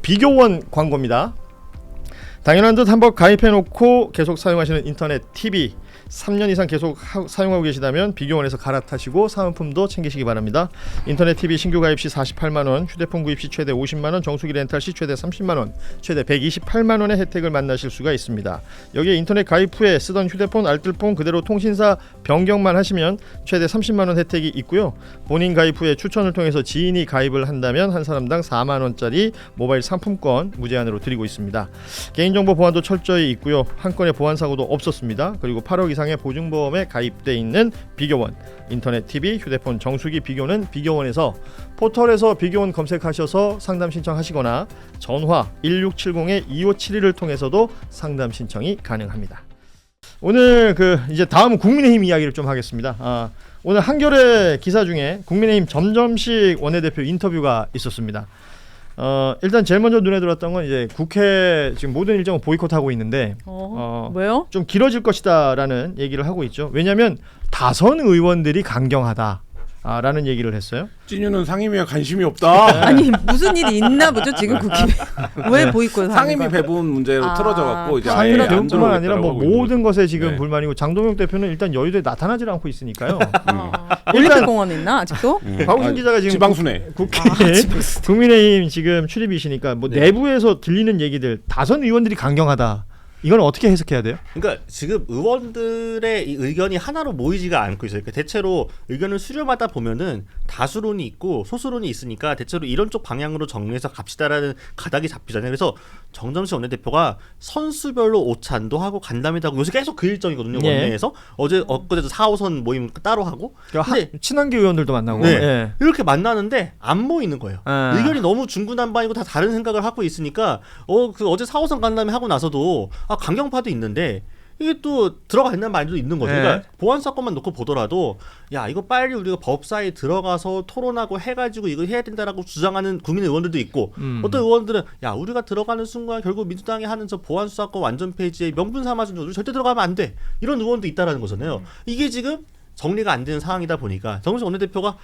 비교원 광고입니다. 당연한 듯 한번 가입해놓고 계속 사용하시는 인터넷 TV 3년 이상 계속 사용하고 계시다면 비교원에서 갈아타시고 사은품도 챙기시기 바랍니다. 인터넷 TV 신규 가입 시 48만원, 휴대폰 구입 시 최대 50만원, 정수기 렌탈 시 최대 30만원, 최대 128만원의 혜택을 만나실 수가 있습니다. 여기에 인터넷 가입 후에 쓰던 휴대폰, 알뜰폰 그대로 통신사 변경만 하시면 최대 30만원 혜택이 있고요. 본인 가입 후에 추천을 통해서 지인이 가입을 한다면 한 사람당 4만원짜리 모바일 상품권 무제한으로 드리고 있습니다. 개인정보 보안도 철저히 있고요. 한 건의 보안사고도 없었습니다. 그리고 8억 이상의 보증보험에 가입돼 있는 비교원, 인터넷 TV, 휴대폰 정수기 비교는 비교원에서 포털에서 비교원 검색하셔서 상담 신청하시거나 전화 1670-2571을 통해서도 상담 신청이 가능합니다. 오늘 이제 다음 국민의힘 이야기를 좀 하겠습니다. 오늘 한겨레 기사 중에 국민의힘 전점식 원내대표 인터뷰가 있었습니다. 일단 제일 먼저 눈에 들어왔던 건 이제 국회 지금 모든 일정을 보이콧하고 있는데 왜요? 좀 길어질 것이다라는 얘기를 하고 있죠. 왜냐하면 다선 의원들이 강경하다라는 얘기를 했어요. 찐유는 상임위에 관심이 없다. 아니 무슨 일이 있나 보죠 지금 국힘에. 왜 보이콧 상임위 배분 문제로 틀어져 갖고 이제 상임위 아예 안 배분뿐만 아니라 뭐 모든 것에 지금 네. 불만이고 장동혁 대표는 일단 여의도에 나타나질 않고 있으니까요. 올림픽공원에 있나 아직도? 박우신 기자가 지금 지방순회 국민의힘 지금 출입이시니까 뭐 네. 내부에서 들리는 얘기들 다선 의원들이 강경하다. 이건 어떻게 해석해야 돼요? 그러니까 지금 의원들의 이 의견이 하나로 모이지가 않고 있어요. 그러니까 대체로 의견을 수렴하다 보면은 다수론이 있고 소수론이 있으니까 대체로 이런 쪽 방향으로 정리해서 갑시다라는 가닥이 잡히잖아요. 그래서 정점식 원내대표가 선수별로 오찬도 하고 간담회도 하고 요새 계속 그 일정이거든요. 예. 원내에서 엊그제도 4호선 모임 따로 하고 근데 친한계 의원들도 만나고 네. 예. 이렇게 만나는데 안 모이는 거예요. 의견이 너무 중구난방이고 다 다른 생각을 하고 있으니까 어제 4호선 간담회 하고 나서도 강경파도 있는데 이게 또 들어가 있는 말도 있는 거죠. 네. 그러니까 보안 사건만 놓고 보더라도 야 이거 빨리 우리가 법사에 들어가서 토론하고 해가지고 이거 해야 된다라고 주장하는 국민 의원들도 있고 어떤 의원들은 야 우리가 들어가는 순간 결국 민주당이 하는 저 보안 수사권 완전 폐지에 명분 삼아준 우리 절대 들어가면 안 돼 이런 의원도 있다라는 거잖아요. 이게 지금 정리가 안 되는 상황이다 보니까 정무식 원내대표가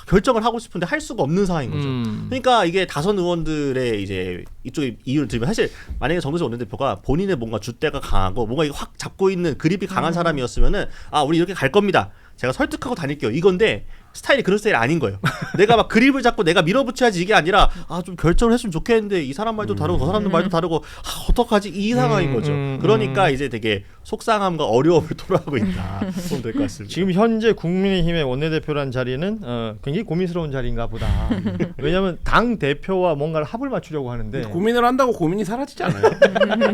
결정을 하고 싶은데 할 수가 없는 상황인 거죠. 그러니까 이게 다선 의원들의 이제 이쪽에 이유를 들면 사실 만약에 정무식 원내대표가 본인의 뭔가 줏대가 강하고 뭔가 이거 확 잡고 있는 그립이 강한 사람이었으면은 우리 이렇게 갈 겁니다. 제가 설득하고 다닐게요. 이건데 스타일이 그런 스타일이 아닌 거예요. 내가 막 그립을 잡고 내가 밀어붙여야지 이게 아니라 좀 결정을 했으면 좋겠는데 이 사람 말도 다르고 저 사람도 말도 다르고 어떡하지 이 상황인 거죠. 그러니까 이제 되게 속상함과 어려움을 토로하고 있다. 보면 될 것 같습니다. 지금 현재 국민의힘의 원내대표란 자리는 굉장히 고민스러운 자리인가 보다. 왜냐하면 당 대표와 뭔가를 합을 맞추려고 하는데 고민을 한다고 고민이 사라지지 않아요.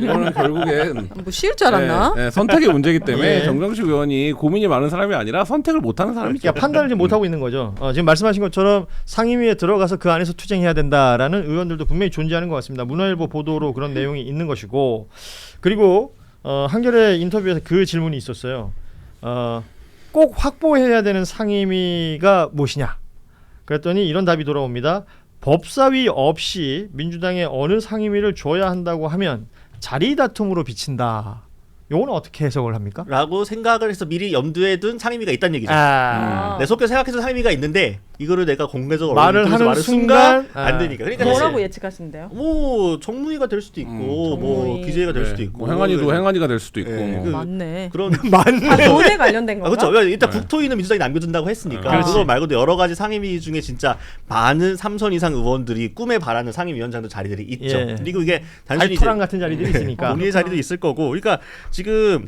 이거는 결국엔 뭐 쉬울 줄 알았나? 선택의 문제이기 때문에 예. 정정식 의원이 고민이 많은 사람이 아니라 선택을 못하는 사람이죠. 그러니까 판단을 지금 못하고 있는 거죠. 지금 말씀하신 것처럼 상임위에 들어가서 그 안에서 투쟁해야 된다라는 의원들도 분명히 존재하는 것 같습니다. 문화일보 보도로 그런 내용이 있는 것이고 그리고 한겨레 인터뷰에서 그 질문이 있었어요. 꼭 확보해야 되는 상임위가 무엇이냐? 그랬더니 이런 답이 돌아옵니다. 법사위 없이 민주당에 어느 상임위를 줘야 한다고 하면 자리 다툼으로 비친다. 요거는 어떻게 해석을 합니까? 라고 생각을 해서 미리 염두에 둔 상임위가 있다는 얘기죠. 내 속에 생각해서 상임위가 있는데 이거를 내가 공개적으로 말을 하는 순간 안 되니까. 그러니까 뭐라고 사실 예측하시는데요? 뭐 정무위가 될 수도 있고 뭐 정무위. 기재위가 될 수도 있고 뭐 행안위가 될 수도 있고. 네. 맞네. 그런 맞네. 돈에 관련된 건가? 그렇죠. 일단 국토위는 민주당이 남겨둔다고 했으니까 그렇지. 그거 말고도 여러 가지 상임위 중에 진짜 많은 3선 이상 의원들이 꿈에 바라는 상임위원장도 자리들이 있죠. 예. 그리고 이게 단순히 알토란 같은 자리들이 있으니까. 본인의 자리도 있을 거고. 그러니까 지금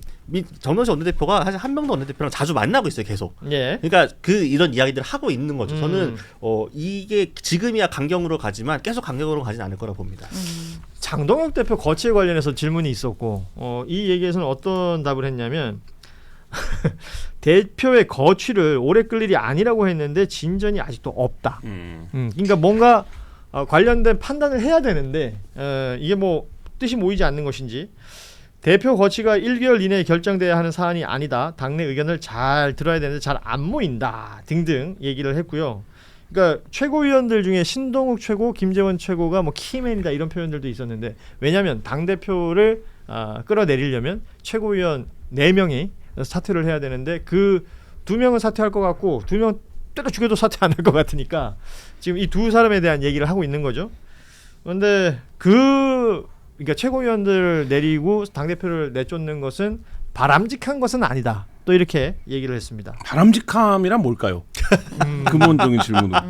정동식 원내대표가 사실 한명도 원내대표랑 자주 만나고 있어요. 계속. 예. 그러니까 이런 이야기들을 하고 있는 거죠. 저는 이게 지금이야 강경으로 가지만 계속 강경으로 가진 않을 거라 봅니다. 장동혁 대표 거취에 관련해서 질문이 있었고 이 얘기에서는 어떤 답을 했냐면 대표의 거취를 오래 끌 일이 아니라고 했는데 진전이 아직도 없다. 그러니까 뭔가 관련된 판단을 해야 되는데 이게 뭐 뜻이 모이지 않는 것인지 대표 거취가 1개월 이내에 결정돼야 하는 사안이 아니다. 당내 의견을 잘 들어야 되는데 잘 안 모인다 등등 얘기를 했고요. 그러니까 최고위원들 중에 신동욱 최고, 김재원 최고가 뭐 키맨이다 이런 표현들도 있었는데 왜냐하면 당 대표를 끌어내리려면 최고위원 4명이 사퇴를 해야 되는데 그 2명은 사퇴할 것 같고 2명 때려 죽여도 사퇴 안 할 것 같으니까 지금 이 두 사람에 대한 얘기를 하고 있는 거죠. 그런데 그러니까 최고위원들 내리고 당 대표를 내쫓는 것은 바람직한 것은 아니다. 또 이렇게 얘기를 했습니다. 바람직함이란 뭘까요? 근본적인 질문으로.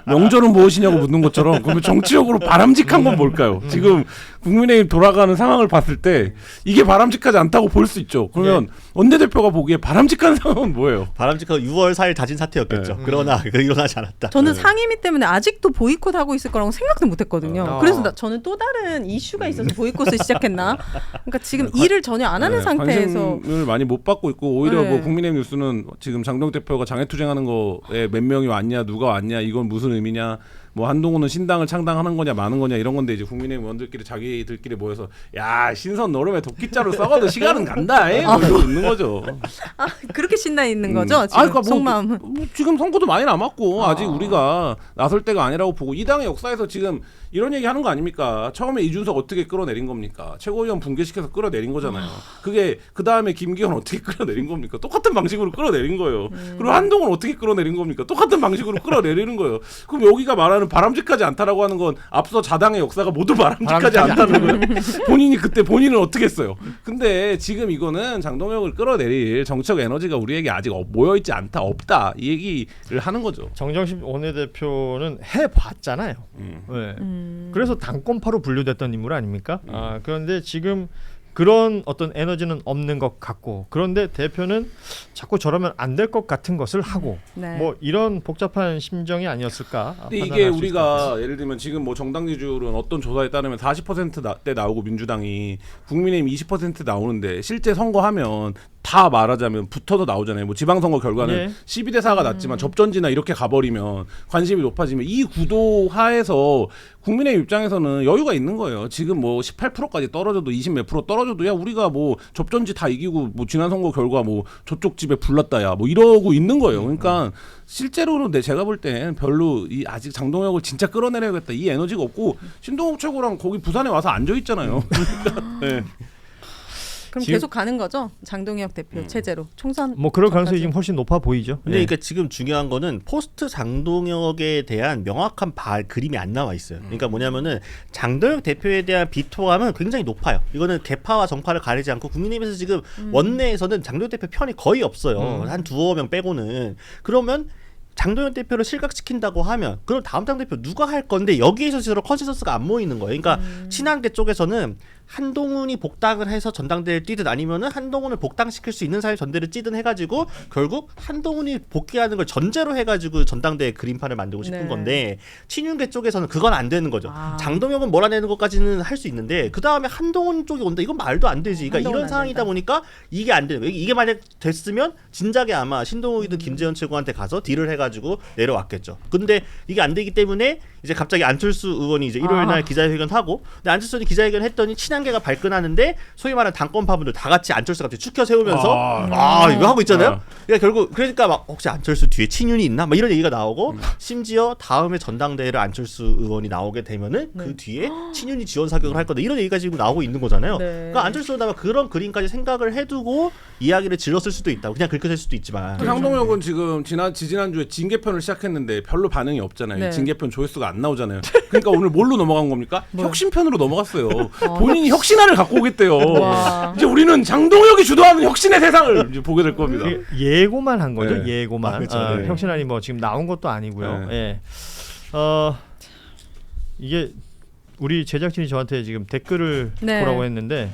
명절은 무엇이냐고 묻는 것처럼 그러면 정치적으로 바람직한 건 뭘까요? 지금 국민의힘 돌아가는 상황을 봤을 때 이게 바람직하지 않다고 볼 수 있죠. 그러면 원내대표가 보기에 바람직한 상황은 뭐예요? 바람직한 6월 4일 다진 사태였겠죠. 그러나 일어나지 않았다. 저는 상임위 때문에 아직도 보이콧하고 있을 거라고 생각도 못했거든요. 그래서 저는 또 다른 이슈가 있어서 보이콧을 시작했나? 그러니까 지금 일을 전혀 안 하는 상태에서 관심을 많이 못 받고 있고 오히려 네. 뭐 국민의힘 뉴스는 지금 장동 대표가 장애투쟁하는 거에 몇 명이 왔냐, 누가 왔냐, 이건 무슨 의미냐, 뭐 한동훈은 신당을 창당하는 거냐, 마는 거냐 이런 건데 이제 국민의힘 의원들끼리 자기들끼리 모여서 야 신선 너름에 도끼자루 썩어도 시간은 간다, 뭐 이러고 있는 거죠. 아, 그렇게 신나 있는 거죠? 지금 그러니까 속마음은. 뭐 지금 선거도 많이 남았고 아직 우리가 나설 때가 아니라고 보고 이 당의 역사에서 지금 이런 얘기 하는 거 아닙니까? 처음에 이준석 어떻게 끌어내린 겁니까? 최고위원 붕괴시켜서 끌어내린 거잖아요. 그게 그 다음에 김기현 어떻게 끌어내린 겁니까? 똑같은 방식으로 끌어내린 거예요. 그리고 한동훈 어떻게 끌어내린 겁니까? 똑같은 방식으로 끌어내리는 거예요. 그럼 여기가 말하는 바람직하지 않다라고 하는 건 앞서 자당의 역사가 모두 바람직하지 않다는 거예요. 본인이 그때 본인은 어떻게 했어요? 근데 지금 이거는 장동혁을 끌어내릴 정치적 에너지가 우리에게 아직 모여있지 않다, 없다 이 얘기를 하는 거죠. 정정식 원내대표는 해봤잖아요. 네. 그래서 당권파로 분류됐던 인물 아닙니까? 그런데 지금 그런 어떤 에너지는 없는 것 같고, 그런데 대표는 자꾸 저러면 안 될 것 같은 것을 하고 네. 뭐 이런 복잡한 심정이 아니었을까? 근데 이게 우리가 예를 들면 지금 뭐 정당 지지율은 어떤 조사에 따르면 40%대 나오고 민주당이 국민의힘 20% 나오는데 실제 선거하면 다 말하자면 붙어서 나오잖아요. 뭐 지방선거 결과는 예. 12대 4가 났지만 접전지나 이렇게 가버리면 관심이 높아지면 이 구도 하에서 국민의 입장에서는 여유가 있는 거예요. 지금 뭐 18%까지 떨어져도 20 몇 프로 떨어져도 야 우리가 뭐 접전지 다 이기고 뭐 지난 선거 결과 뭐 저쪽 집에 불났다 야 뭐 이러고 있는 거예요. 그러니까 실제로는 제가 볼 땐 별로 이 아직 장동혁을 진짜 끌어내려야겠다 이 에너지가 없고 신동욱 최고랑 거기 부산에 와서 앉아 있잖아요. 네. 그럼 지금- 계속 가는 거죠? 장동혁 대표 체제로 총선. 뭐 그럴 가능성이 전까지. 지금 훨씬 높아 보이죠. 근데 예. 그러니까 지금 중요한 거는 포스트 장동혁에 대한 명확한 그림이 안 나와 있어요. 그러니까 뭐냐면은 장동혁 대표에 대한 비토감은 굉장히 높아요. 이거는 개파와 정파를 가리지 않고 국민의힘에서 지금 원내에서는 장동혁 대표 편이 거의 없어요. 한 두어 명 빼고는. 그러면 장동혁 대표를 실각시킨다고 하면 그럼 다음 당 대표 누가 할 건데 여기에서 서로 컨센서스가 안 모이는 거예요. 그러니까 친한계 쪽에서는 한동훈이 복당을 해서 전당대회를 뛰든 아니면은 한동훈을 복당시킬 수 있는 사람이 전대를 뛰든 해가지고 결국 한동훈이 복귀하는 걸 전제로 해가지고 전당대회 그림판을 만들고 싶은 네. 건데 친윤계 쪽에서는 그건 안 되는 거죠. 아. 장동혁은 몰아내는 것까지는 할 수 있는데 그 다음에 한동훈 쪽이 온다 이건 말도 안 되지. 그러니까 한동훈 이런 안 상황이다 된다. 보니까 이게 안 되는 거예요. 이게 만약 됐으면 진작에 아마 신동욱이든 김재현 최고한테 가서 딜을 해가지고 내려왔겠죠. 근데 이게 안 되기 때문에 이제 갑자기 안철수 의원이 이제 일요일 날 기자회견 하고, 근데 안철수 의원이 기자회견 했더니 친한계가 발끈하는데 소위 말하는 당권파분들 다 같이 안철수 갑자기 축혀 세우면서 이거 하고 있잖아요. 그러니까 그러니까 막 혹시 안철수 뒤에 친윤이 있나? 막 이런 얘기가 나오고 심지어 다음에 전당대회를 안철수 의원이 나오게 되면은 그 뒤에 친윤이 지원 사격을 할 거다 이런 얘기가 지금 나오고 있는 거잖아요. 네. 그러니까 안철수 의원은 그런 그림까지 생각을 해두고 이야기를 질렀을 수도 있다. 그냥 그렇게 될 수도 있지만. 장동혁은 지금 지난주에 징계편을 시작했는데 별로 반응이 없잖아요. 네. 징계편 조회수가 안 나오잖아요. 그러니까 오늘 뭘로 넘어간 겁니까? 혁신편으로 넘어갔어요. 본인이 혁신안을 갖고 오겠대요. 와. 이제 우리는 장동혁이 주도하는 혁신의 세상을 이제 보게 될 겁니다. 예고만 한 거죠. 네. 예고만. 그렇죠. 네. 혁신안이 뭐 지금 나온 것도 아니고요. 네. 예. 이게 우리 제작진이 저한테 지금 댓글을 네. 보라고 했는데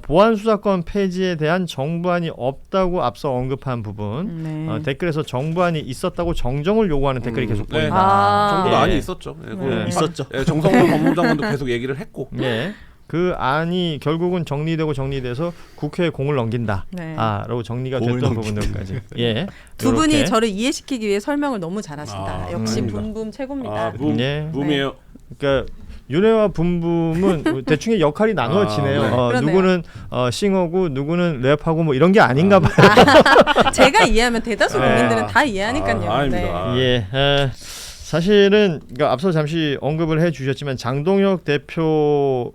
보안 수사권 폐지에 대한 정부안이 없다고 앞서 언급한 부분 네. 댓글에서 정부안이 있었다고 정정을 요구하는 댓글이 계속 네. 보인다. 아. 정부가 예. 안이 있었죠. 예, 그거 네. 있었죠. 예, 정성호 법무장관도 계속 얘기를 했고. 예. 그 안이 결국은 정리돼서 국회에 공을 넘긴다. 네. 라고 정리가 공을 됐던 넘긴다. 부분들까지. 예. 두 분이 요렇게. 저를 이해시키기 위해 설명을 너무 잘하신다. 역시 아닙니다. 붐붐 최고입니다. 예. 붐이에요. 그러니까 윤회와 붐붐은 대충의 역할이 나눠지네요. 네. 그러네요. 누구는 싱어고 누구는 랩하고 뭐 이런 게 아닌가 봐요. 제가 이해하면 대다수 네. 국민들은 다 이해하니까요. 아닙니다. 네. 예. 사실은 그러니까 앞서 잠시 언급을 해주셨지만 장동혁 대표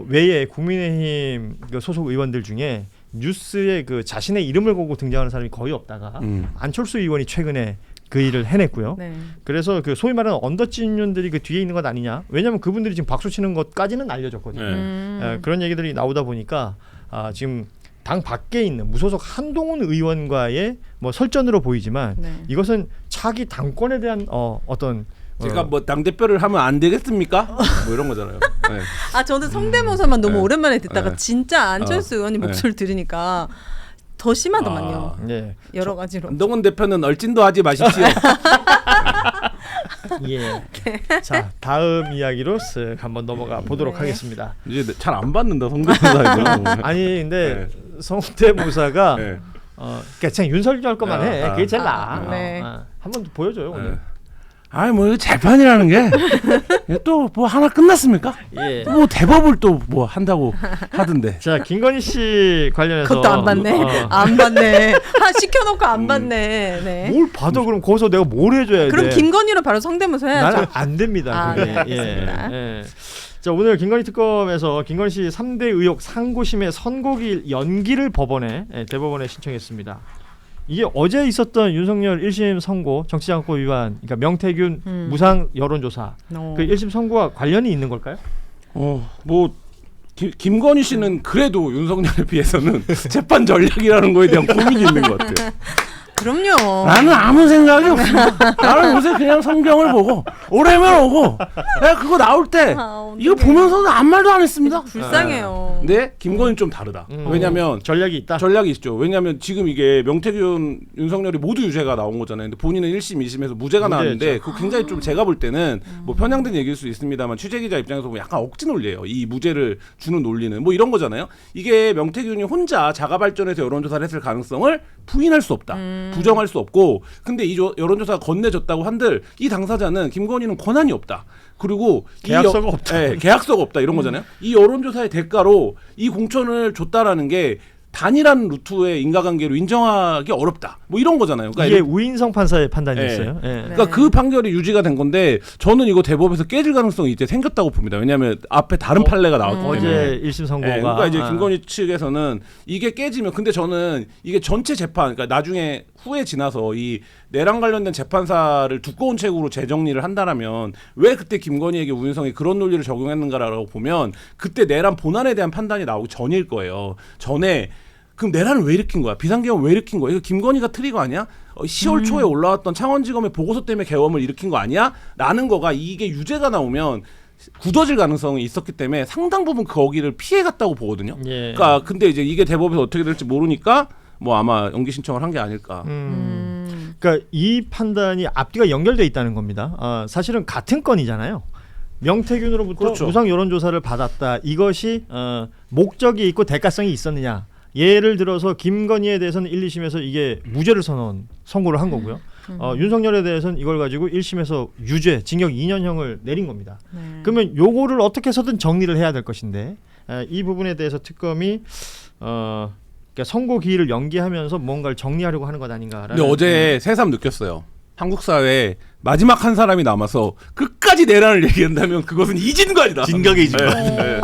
외에 국민의힘 그 소속 의원들 중에 뉴스에 그 자신의 이름을 걸고 등장하는 사람이 거의 없다가 안철수 의원이 최근에 그 일을 해냈고요. 네. 그래서 그 소위 말하는 언더진윤들이 그 뒤에 있는 것 아니냐. 왜냐하면 그분들이 지금 박수 치는 것까지는 알려졌거든요. 네. 그런 얘기들이 나오다 보니까 지금 당 밖에 있는 무소속 한동훈 의원과의 뭐 설전으로 보이지만 네. 이것은 차기 당권에 대한 어떤 제가 뭐 당 대표를 하면 안 되겠습니까? 뭐 이런 거잖아요. 네. 아 저는 성대모사만 너무 네. 오랜만에 듣다가 네. 진짜 안철수 의원님 네. 목소리를 들으니까 더 심하더만요. 예. 여러 가지로. 한동훈 대표는 얼찐도 하지 마십시오. 예. 자 다음 이야기로 쓱 한번 넘어가 보도록 네. 하겠습니다. 이제 잘 안 받는다 성대모사. 아니 근데 성대모사가 네. 그러니까 그냥 윤석열 것만 해. 아, 그게 제일 아, 나아. 네. 한번 보여줘요 오늘. 네. 아니 뭐 이거 재판이라는 게 또 뭐 하나 끝났습니까? 예. 뭐 대법을 또 뭐 한다고 하던데. 자 김건희 씨 관련해서 그것도 안 받네. 안 받네. 시켜놓고 안 받네. 네. 뭘 받아 그럼 거기서 내가 뭘 해줘야 그럼 돼? 김건희로 바로 성대모사 해야죠. 나는 안 됩니다. 아, 그게. 네, 알겠습니다. 예. 자 오늘 김건희 특검에서 김건희 씨 3대 의혹 상고심의 선고일 연기를 법원에 대법원에 신청했습니다. 이게 어제 있었던 윤석열 1심 선고 정치자금법 위반, 그러니까 명태균 무상 여론조사 그 1심 선고와 관련이 있는 걸까요? 뭐 김건희 씨는 그래도 윤석열에 비해서는 재판 전략이라는 거에 대한 고민이 있는 것 같아요. 그럼요. 나는 아무 생각이 없습니다. 나는 요새 그냥 성경을 보고 오래면 오고 내가 그거 나올 때 어떡해. 이거 보면서도 아무 말도 안 했습니다. 불쌍해요. 근데 김건희는 좀 다르다. 왜냐면 전략이 있다. 전략이 있죠. 왜냐하면 지금 이게 명태균, 윤석열이 모두 유죄가 나온 거잖아요. 근데 본인은 1심, 2심에서 무죄가 나왔는데 그 굉장히 좀 제가 볼 때는 뭐 편향된 얘기일 수 있습니다만 취재기자 입장에서 보면 약간 억지 논리예요. 이 무죄를 주는 논리는 뭐 이런 거잖아요. 이게 명태균이 혼자 자가 발전해서 여론조사를 했을 가능성을 부인할 수 없다. 부정할 수 없고 근데 이 여론조사가 건네졌다고 한들 이 당사자는 김건희는 권한이 없다. 그리고 계약서가 없다. 네, 계약서가 없다 이런 거잖아요. 이 여론조사의 대가로 이 공천을 줬다라는 게 단일한 루트의 인과관계로 인정하기 어렵다. 뭐 이런 거잖아요. 그러니까 이게 우인성 판사의 판단이었어요. 예. 그러니까 그 판결이 유지가 된 건데 저는 이거 대법에서 깨질 가능성이 이제 생겼다고 봅니다. 왜냐하면 앞에 다른 판례가 나왔기 때문에. 어제 1심 선고가. 그러니까 이제 김건희 측에서는 이게 깨지면 근데 저는 이게 전체 재판 그러니까 나중에 후에 지나서 이 내란 관련된 재판사를 두꺼운 책으로 재정리를 한다라면 왜 그때 김건희에게 우인성이 그런 논리를 적용했는가라고 보면 그때 내란 본안에 대한 판단이 나오기 전일 거예요. 전에 그럼 내란을 왜 일으킨 거야? 비상계엄 왜 일으킨 거야? 이거 김건희가 트리거 아니야? 10월 초에 올라왔던 창원지검의 보고서 때문에 계엄을 일으킨 거 아니야? 라는 거가 이게 유죄가 나오면 굳어질 가능성이 있었기 때문에 상당 부분 거기를 피해갔다고 보거든요. 예. 그러니까 근데 이제 이게 대법에서 어떻게 될지 모르니까 뭐 아마 연기 신청을 한 게 아닐까. 그러니까 이 판단이 앞뒤가 연결돼 있다는 겁니다. 사실은 같은 건이잖아요. 명태균으로부터 그렇죠. 무상 여론조사를 받았다. 이것이 목적이 있고 대가성이 있었느냐. 예를 들어서 김건희에 대해서는 1, 2심에서 이게 무죄를 선고를 한 거고요. 윤석열에 대해서는 이걸 가지고 1심에서 유죄, 징역 2년형을 내린 겁니다. 그러면 요거를 어떻게 해서든 정리를 해야 될 것인데 이 부분에 대해서 특검이 그러니까 선고 기일을 연기하면서 뭔가를 정리하려고 하는 것 아닌가라는. 근데 어제 새삼 느꼈어요. 한국 사회에 마지막 한 사람이 남아서 끝까지 내란을 얘기한다면 그것은 이진관이다. 진격의 이진관. 네.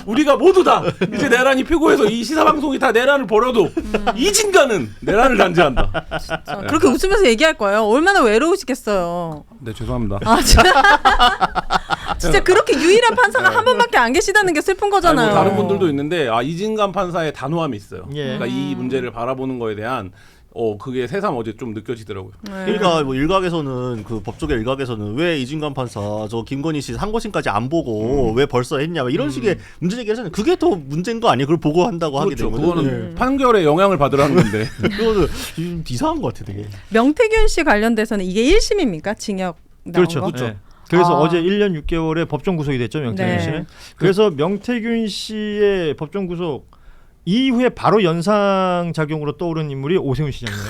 우리가 모두 다 이제 내란이 피고해서 이 시사 방송이 다 내란을 벌여도 이진관은 내란을 단죄한다. 그렇게 웃으면서 얘기할 거예요. 얼마나 외로우시겠어요. 네 죄송합니다. 진짜 그렇게 유일한 판사가 한 분밖에 안 계시다는 게 슬픈 거잖아요. 아니, 뭐 다른 분들도 있는데 이진관 판사의 단호함이 있어요. 예. 그러니까 이 문제를 바라보는 거에 대한 그게 새삼 어제 좀 느껴지더라고요. 그러니까 뭐 일각에서는 그 법조계 일각에서는 왜 이진관 판사 저 김건희 씨 상고심까지 안 보고 왜 벌써 했냐 이런 식의 문제 제기하잖아요. 그게 더 문제인 거 아니에요? 그걸 보고한다고 하게 그렇죠. 되면 그거는 판결에 영향을 받으라는 건데. 그거는 좀 이상한 것 같아 되게. 명태균 씨 관련돼서는 이게 1심입니까? 징역 나온 그렇죠. 거? 그렇죠. 그래서 아. 어제 1년 6개월에 법정 구속이 됐죠, 명태균 네. 씨는. 그래서 명태균 씨의 법정 구속 이후에 바로 연상 작용으로 떠오른 인물이 오세훈 시장이에요.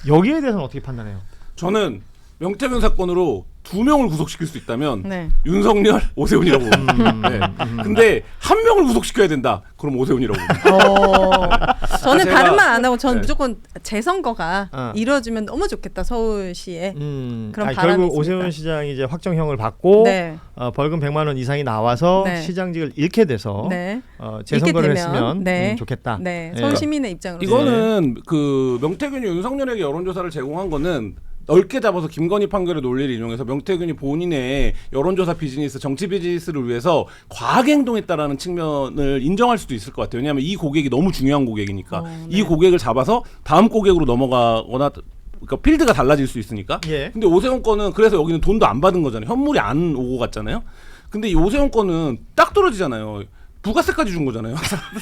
여기에 대해서는 어떻게 판단해요? 저는 명태균 사건으로 2명을 구속시킬 수 있다면 네. 윤석열, 오세훈이라고 봅니다. 네. 근데 1명을 구속시켜야 된다. 그럼 오세훈이라고 봅니다. 저는 제가- 다른 말 안 하고 저는 네. 무조건 재선거가 어. 이루어지면 너무 좋겠다 서울시에. 그런 아니, 바람이 결국 있습니다. 오세훈 시장이 이제 확정형을 받고 네. 벌금 100만 원 이상이 나와서 네. 시장직을 잃게 돼서 네. 재선거를 잃게 되면, 했으면 네. 좋겠다. 네. 예. 서울 시민의 입장으로. 이거는 그 명태균이 윤석열에게 여론조사를 제공한 거는 넓게 잡아서 김건희 판결의 논리를 인용해서 명태균이 본인의 여론조사 비즈니스, 정치 비즈니스를 위해서 과하게 행동했다라는 측면을 인정할 수도 있을 것 같아요. 왜냐하면 이 고객이 너무 중요한 고객이니까 네. 이 고객을 잡아서 다음 고객으로 넘어가거나 그러니까 필드가 달라질 수 있으니까. 예. 근데 오세훈 건은 그래서 여기는 돈도 안 받은 거잖아요. 현물이 안 오고 갔잖아요. 근데 이 오세훈 건은 딱 떨어지잖아요. 부가세까지 준 거잖아요.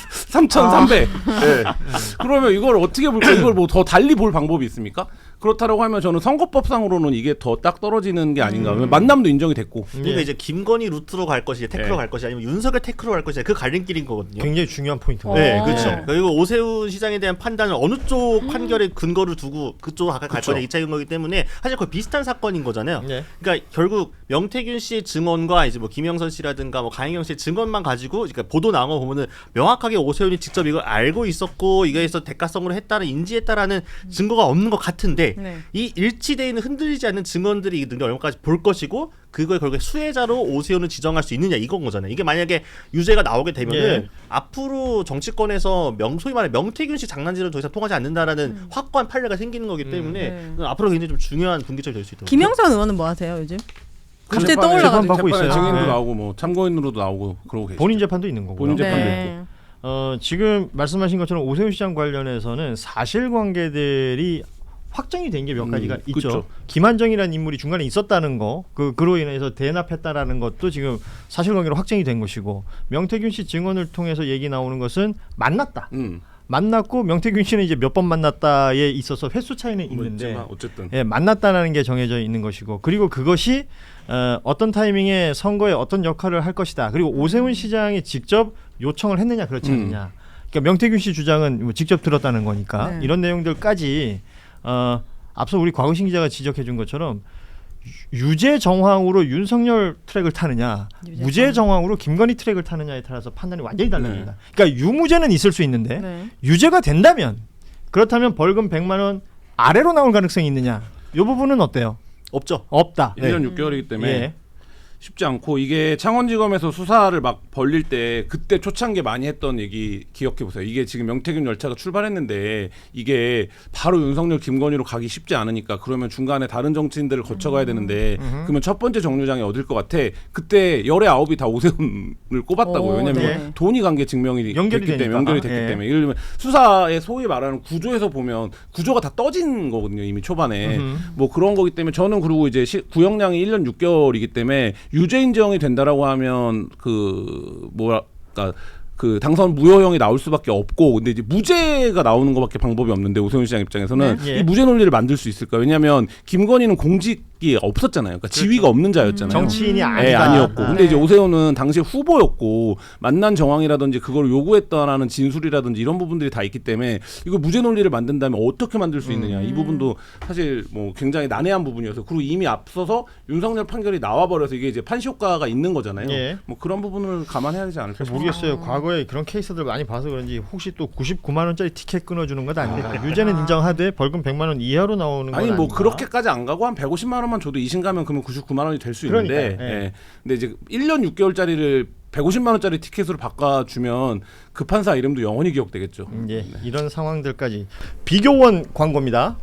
3,300. 네. 그러면 이걸 어떻게 볼까? 이걸 뭐 더 달리 볼 방법이 있습니까? 그렇다라고 하면 저는 선거법상으로는 이게 더 딱 떨어지는 게 아닌가. 만남도 인정이 됐고. 그러니까 이제 김건희 루트로 갈 것이 테크로 네. 갈 것이 아니면 윤석열 테크로 갈 것이 그 갈림길인 거거든요. 굉장히 중요한 포인트입니다. 네, 어. 그렇죠. 그리고 오세훈 시장에 대한 판단을 어느 쪽 판결에 근거를 두고 그쪽 갈 그쵸. 거냐 이 차이인 거기 때문에 사실 거의 비슷한 사건인 거잖아요. 네. 그러니까 결국 명태균 씨의 증언과 이제 뭐 김영선 씨라든가 뭐 강혜경 씨의 증언만 가지고 그러니까 보도 나온 거 보면은 명확하게 오세훈이 직접 이걸 알고 있었고 이거에서 대가성으로 했다는 인지했다라는 증거가 없는 것 같은데 네. 이 일치되어 있는 흔들리지 않는 증언들이 있는 게 얼마까지 볼 것이고 그거에 결국에 수혜자로 오세훈을 지정할 수 있느냐 이건 거잖아요. 이게 만약에 유죄가 나오게 되면은 예. 앞으로 정치권에서 소위 말해 명태균 씨 장난질은 더 이상 통하지 않는다라는 확고한 판례가 생기는 거기 때문에 네. 앞으로 굉장히 좀 중요한 분기점이 될 수 있다고. 김영선 의원은 뭐 하세요 요즘? 갑자기 재판에- 떠올라가지고. 재판 받고 재판에 있어요. 증인도 네. 나오고 뭐 참고인으로도 나오고 그러고 계시죠. 본인 재판도 있는 거고요. 본인 재판도 네. 지금 말씀하신 것처럼 오세훈 시장 관련해서는 사실관계들이 확정이 된 게 몇 가지가 있죠. 그렇죠. 김한정이라는 인물이 중간에 있었다는 거, 그로 인해서 대납했다라는 것도 지금 사실관계로 확정이 된 것이고, 명태균 씨 증언을 통해서 얘기 나오는 것은 만났다. 만났고 명태균 씨는 이제 몇 번 만났다에 있어서 횟수 차이는 뭐 있는데, 있지만 어쨌든 예, 만났다는 게 정해져 있는 것이고, 그리고 그것이 어떤 타이밍에 선거에 어떤 역할을 할 것이다. 그리고 오세훈 시장이 직접 요청을 했느냐 그렇지 않느냐. 그러니까 명태균 씨 주장은 뭐 직접 들었다는 거니까 네. 이런 내용들까지 앞서 우리 곽우신 기자가 지적해준 것처럼 유죄 정황으로 윤석열 트랙을 타느냐, 무죄 정황으로 김건희 트랙을 타느냐에 따라서 판단이 완전히 달라집니다. 그러니까 유무죄는 있을 수 있는데 네. 유죄가 된다면, 그렇다면 벌금 100만 원 아래로 나올 가능성이 있느냐? 이 부분은 어때요? 없죠. 없다. 1년 6개월이기 때문에 예. 쉽지 않고, 이게 창원지검에서 수사를 막 벌릴 때 그때 초창기에 많이 했던 얘기 기억해 보세요. 이게 지금 명태균 열차가 출발했는데 이게 바로 윤석열 김건희로 가기 쉽지 않으니까, 그러면 중간에 다른 정치인들을 거쳐가야 되는데 그러면 첫 번째 정류장이 어딜 것 같아? 그때 열의 9이 다 오세훈을 꼽았다고요. 오, 왜냐면 네. 돈이 간 게 증명이 연결이 됐기 때문에, 되니까. 연결이 됐기 예. 때문에. 예를 들면 수사의 소위 말하는 구조에서 보면 구조가 다 떠진 거거든요. 이미 초반에. 뭐 그런 거기 때문에 저는, 그리고 이제 구형량이 1년 6개월이기 때문에 유죄 인정이 된다라고 하면 그 당선 무효형이 나올 수밖에 없고, 근데 이제 무죄가 나오는 것밖에 방법이 없는데 오세훈 시장 입장에서는 네. 예. 이 무죄 논리를 만들 수 있을까? 왜냐하면 김건희는 공직이 없었잖아요. 그러니까 지위가 없는 자였잖아요. 정치인이 아니다. 네, 아니었고. 근데 네. 이제 오세훈은 당시에 후보였고 만난 정황이라든지 그걸 요구했다라는 진술이라든지 이런 부분들이 다 있기 때문에 이거 무죄 논리를 만든다면 어떻게 만들 수 있느냐, 이 부분도 사실 뭐 굉장히 난해한 부분이어서, 그리고 이미 앞서서 윤석열 판결이 나와버려서 이게 이제 판시 효과가 있는 거잖아요. 예. 뭐 그런 부분을 감안해야 되지 않을까 싶습니다. 모르겠어요. 과거에 그런 케이스들 많이 봐서 그런지 혹시 또 99만 원짜리 티켓 끊어주는 것 아닙니까? 유죄는 인정하되 벌금 100만 원 이하로 나오는 건 아니 뭐 아닌가? 그렇게까지 안 가고 한 150만 원만 줘도 이심 가면 그러면 99만 원이 될 수 있는데, 그러니까요. 예. 예. 근데 이제 1년 6개월짜리를 150만 원짜리 티켓으로 바꿔주면 그 판사 이름도 영원히 기억되겠죠. 예, 이런 상황들까지. 비교원 광고입니다.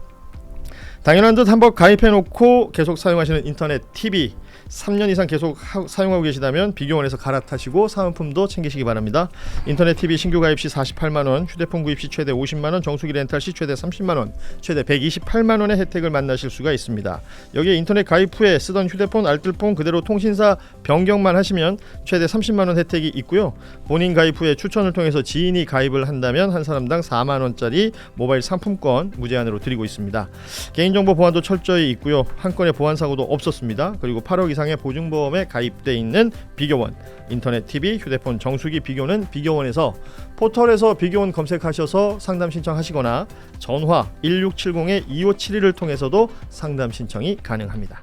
당연한 듯 한번 가입해놓고 계속 사용하시는 인터넷 TV 3년 이상 계속 사용하고 계시다면 비교원에서 갈아타시고 사은품도 챙기시기 바랍니다. 인터넷 TV 신규 가입 시 48만 원, 휴대폰 구입 시 최대 50만 원, 정수기 렌탈 시 최대 30만 원, 최대 128만 원의 혜택을 만나실 수가 있습니다. 여기에 인터넷 가입 후에 쓰던 휴대폰, 알뜰폰 그대로 통신사 변경만 하시면 최대 30만 원 혜택이 있고요. 본인 가입 후에 추천을 통해서 지인이 가입을 한다면 한 사람당 4만 원짜리 모바일 상품권 무제한으로 드리고 있습니다. 개인정보 보안도 철저히 있고요. 한 건의 보안 사고도 없었습니다. 그리고 8억 이상의 보증보험에 가입돼 있는 비교원, 인터넷 TV, 휴대폰 정수기 비교는 비교원에서 포털에서 비교원 검색하셔서 상담 신청하시거나 전화 1670-2571을 통해서도 상담 신청이 가능합니다.